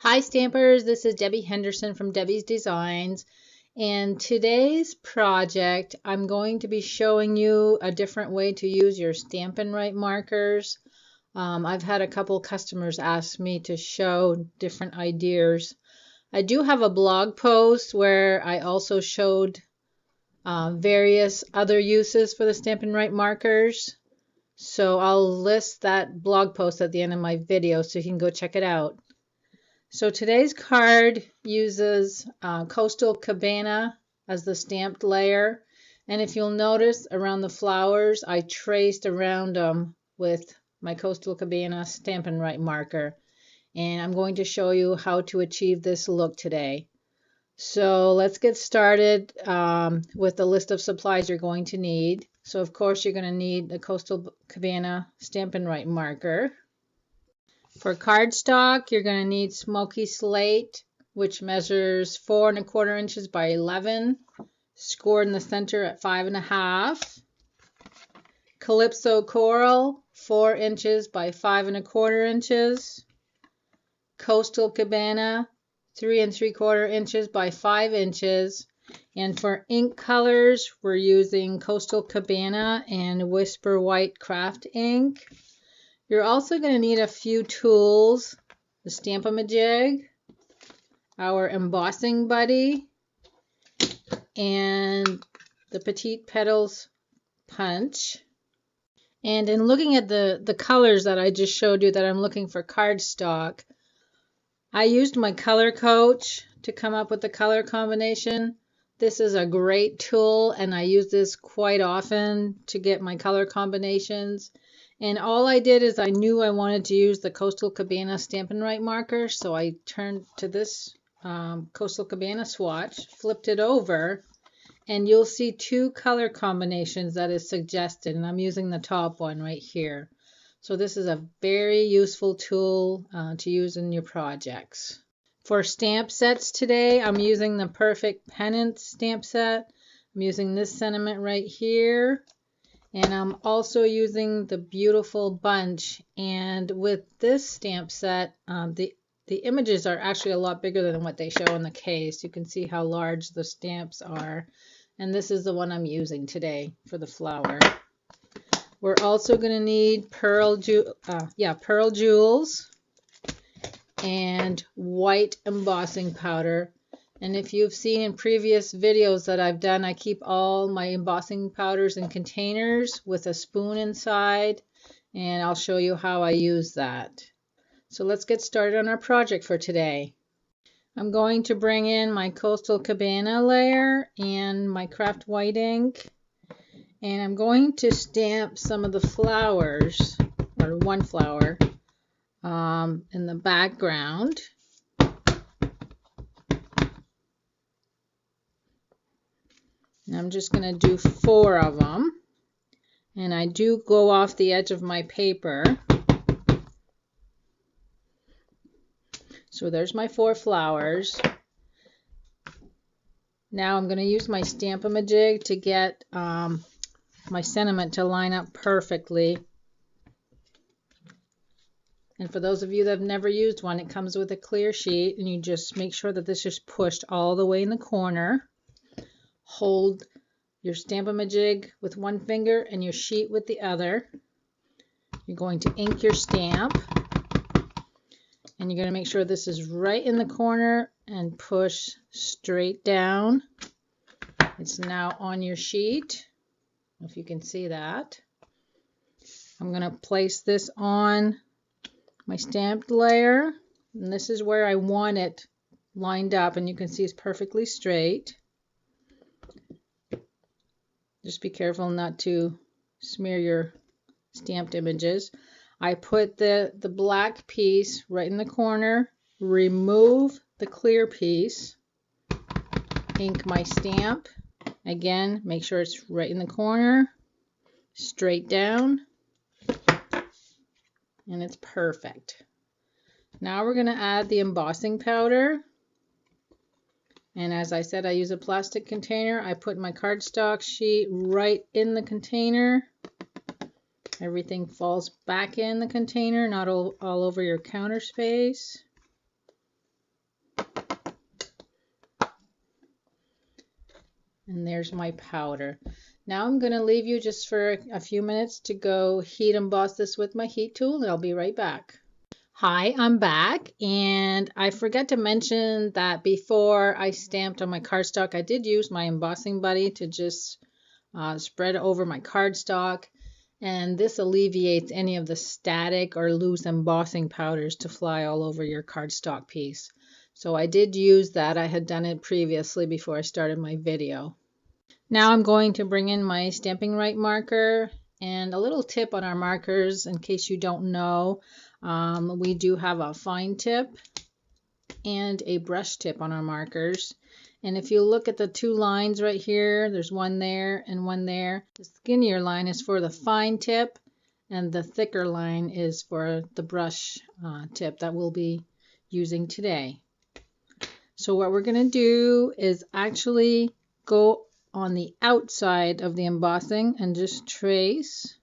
Hi Stampers, this is Debbie Henderson from Debbie's Designs, and today's project I'm going to be showing you a different way to use your Stampin' Write markers. I've had a couple customers ask me to show different ideas. I do have a blog post where I also showed various other uses for the Stampin' Write markers, so I'll list that blog post at the end of my video so you can go check it out. So today's card uses Coastal Cabana as the stamped layer, and if you'll notice around the flowers I traced around them with my Coastal Cabana Stampin' Write marker, and I'm going to show you how to achieve this look today. So let's get started with the list of supplies you're going to need. So of course you're going to need the Coastal Cabana Stampin' Write marker. For cardstock, you're going to need Smoky Slate, which measures 4 1/4 inches by 11, scored in the center at 5 1/2. Calypso Coral, 4 inches by 5 1/4 inches. Coastal Cabana, 3 3/4 inches by 5 inches. And for ink colors, we're using Coastal Cabana and Whisper White Craft ink. You're also going to need a few tools: the Stamp-A-Majig, our embossing buddy, and the Petite Petals punch. And in looking at the colors that I just showed you that I'm looking for cardstock, I used my color coach to come up with the color combination. This is a great tool and I use this quite often to get my color combinations. And all I did is I knew I wanted to use the Coastal Cabana Stampin' Write marker, so I turned to this Coastal Cabana swatch, flipped it over, and you'll see two color combinations that is suggested, and I'm using the top one right here. So this is a very useful tool to use in your projects. For stamp sets today, I'm using the Perfect Pennant stamp set. I'm using this sentiment right here. And I'm also using the Beautiful Bunch. And with this stamp set, the images are actually a lot bigger than what they show in the case. You can see how large the stamps are. And this is the one I'm using today for the flower. We're also going to need pearl jewels and white embossing powder. And if you've seen in previous videos that I've done, I keep all my embossing powders in containers with a spoon inside, and I'll show you how I use that. So let's get started on our project for today. I'm going to bring in my Coastal Cabana layer and my craft white ink, and I'm going to stamp some of the flowers, or one flower, in the background. And I'm just going to do 4 of them, and I do go off the edge of my paper. So there's my 4 flowers. Now I'm going to use my Stamp-A-Majig to get my sentiment to line up perfectly. And for those of you that have never used one, it comes with a clear sheet, and you just make sure that this is pushed all the way in the corner. Hold your Stamp-A-Majig with one finger and your sheet with the other. You're going to ink your stamp, and you're going to make sure this is right in the corner and push straight down. It's now on your sheet, if you can see that. I'm going to place this on my stamped layer, and this is where I want it lined up, and you can see it's perfectly straight. Just be careful not to smear your stamped images. I put the black piece right in the corner, remove the clear piece, ink my stamp. Again, make sure it's right in the corner, straight down, and it's perfect. Now we're going to add the embossing powder. And as I said, I use a plastic container. I put my cardstock sheet right in the container. Everything falls back in the container, not all over your counter space. And there's my powder. Now I'm going to leave you just for a few minutes to go heat emboss this with my heat tool, and I'll be right back. Hi, I'm back, and I forgot to mention that before I stamped on my cardstock, I did use my embossing buddy to just spread over my cardstock, and this alleviates any of the static or loose embossing powders to fly all over your cardstock piece. So I did use that. I had done it previously before I started my video. Now I'm going to bring in my Stampin' Write marker, and a little tip on our markers in case you don't know, we do have a fine tip and a brush tip on our markers. And if you look at the two lines right here, there's one there and one there. The skinnier line is for the fine tip, and the thicker line is for the brush tip that we'll be using today. So what we're going to do is actually go on the outside of the embossing and just trace,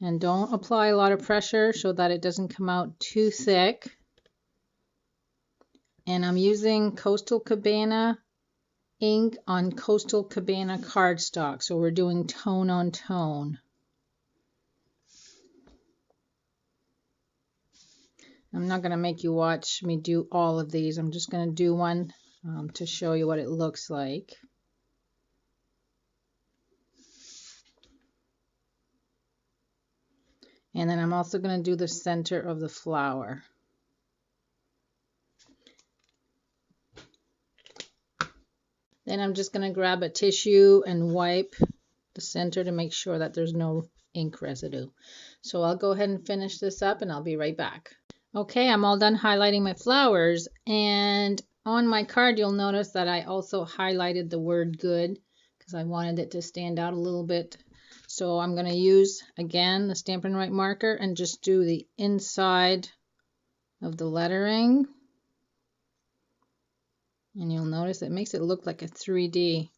and don't apply a lot of pressure so that it doesn't come out too thick. And I'm using Coastal Cabana ink on Coastal Cabana cardstock, so we're doing tone on tone. I'm not going to make you watch me do all of these. I'm just going to do one to show you what it looks like. And then I'm also going to do the center of the flower. Then I'm just going to grab a tissue and wipe the center to make sure that there's no ink residue. So I'll go ahead and finish this up, and I'll be right back. Okay, I'm all done highlighting my flowers, and on my card you'll notice that I also highlighted the word good because I wanted it to stand out a little bit. So I'm going to use again the Stampin' Write marker and just do the inside of the lettering. And you'll notice it makes it look like a 3D.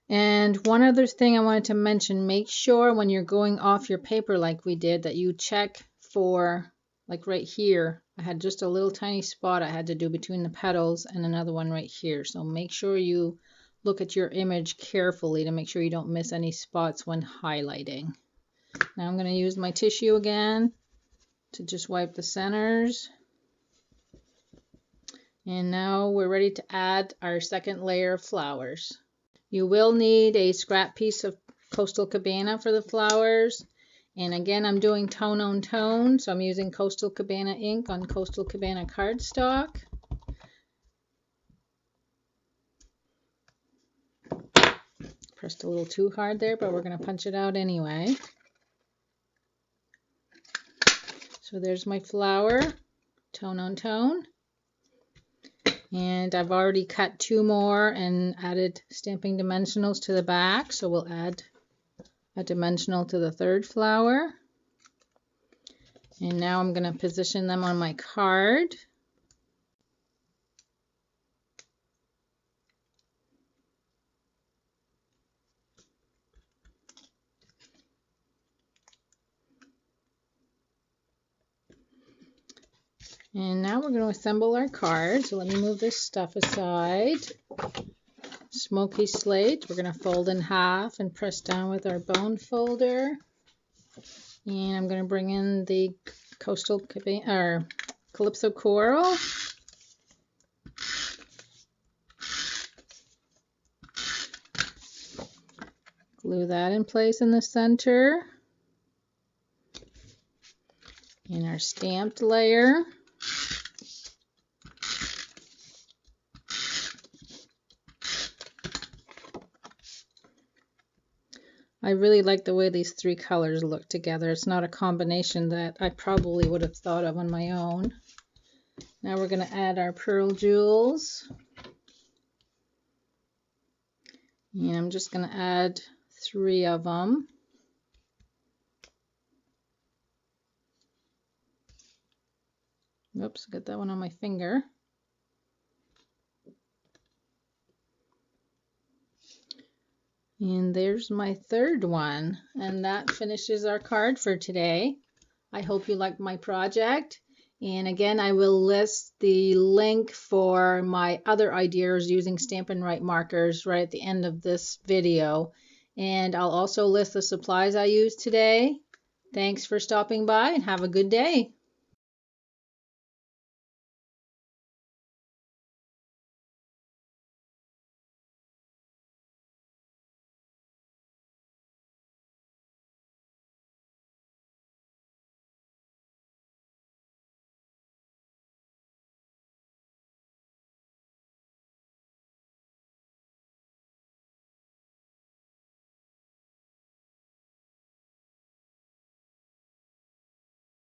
And one other thing I wanted to mention, make sure when you're going off your paper like we did that you check for, like right here, I had just a little tiny spot I had to do between the petals and another one right here. So make sure you look at your image carefully to make sure you don't miss any spots when highlighting. Now I'm going to use my tissue again to just wipe the centers. And now we're ready to add our second layer of flowers. You will need a scrap piece of Coastal Cabana for the flowers. And again, I'm doing tone on tone, so I'm using Coastal Cabana ink on Coastal Cabana cardstock. Pressed a little too hard there, but we're going to punch it out anyway. So there's my flower, tone on tone. And I've already cut two more and added stamping dimensionals to the back, so we'll add a dimensional to the third flower. And now I'm going to position them on my card. And now we're going to assemble our card. So let me move this stuff aside. Smoky slate, we're going to fold in half and press down with our bone folder. And I'm going to bring in the Coastal Cabana, or Calypso Coral. Glue that in place in the center. And our stamped layer. I really like the way these three colors look together. It's not a combination that I probably would have thought of on my own. Now we're going to add our pearl jewels. And I'm just going to add 3 of them. Oops, got that one on my finger. And there's my third one, and that finishes our card for today. I hope you liked my project, And again, I will list the link for my other ideas using Stampin' Write markers right at the end of this video. And I'll also list the supplies I used today. Thanks for stopping by and have a good day.